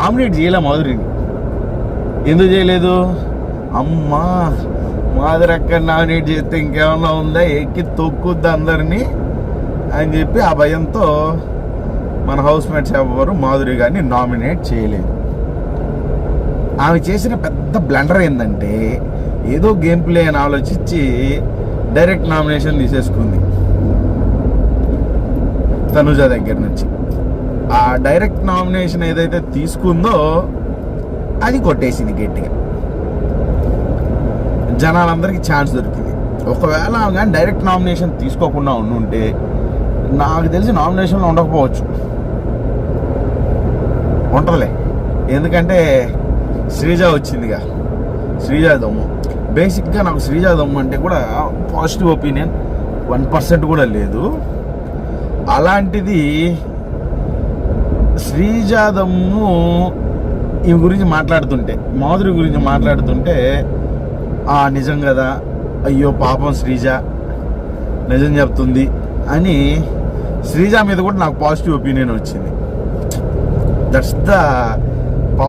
Nominate చేయలే మాధురిని. ఎందుకు చేయలేదు? అమ్మా మాధురి అక్కడ నామినేట్ చేస్తే ఇంకేమన్నా ఉందా, ఎక్కి తొక్కుద్ది అందరినీ అని చెప్పి ఆ భయంతో మన హౌస్ మేట్స్ ఎవరు మాధురి గారిని నామినేట్ చేయలేదు. ఆమె చేసిన పెద్ద బ్లండర్ ఏంటంటే ఏదో గేమ్ ప్లే అని ఆలోచించి డైరెక్ట్ నామినేషన్ తీసేసుకుంది తనుజ దగ్గర నుంచి. ఆ డైరెక్ట్ నామినేషన్ ఏదైతే తీసుకుందో అది కొట్టేసింది గట్టిగా. జనాలందరికీ ఛాన్స్ దొరికింది. ఒకవేళ ఆమె కానీ డైరెక్ట్ నామినేషన్ తీసుకోకుండా ఉండుంటే నాకు తెలిసి నామినేషన్లో ఉండకపోవచ్చు. ఉంటుందిలే, ఎందుకంటే శ్రీజ వచ్చిందిగా, శ్రీజ దమ్ము. బేసిక్గా నాకు శ్రీజ దమ్ము అంటే కూడా పాజిటివ్ ఒపీనియన్ 1% కూడా లేదు. అలాంటిది శ్రీజ దమ్ము ఈమె గురించి మాట్లాడుతుంటే, మాధురి గురించి మాట్లాడుతుంటే నిజం కదా, అయ్యో పాపం శ్రీజ నిజం చెప్తుంది అని శ్రీజ మీద కూడా నాకు పాజిటివ్ ఒపీనియన్ వచ్చింది. That's the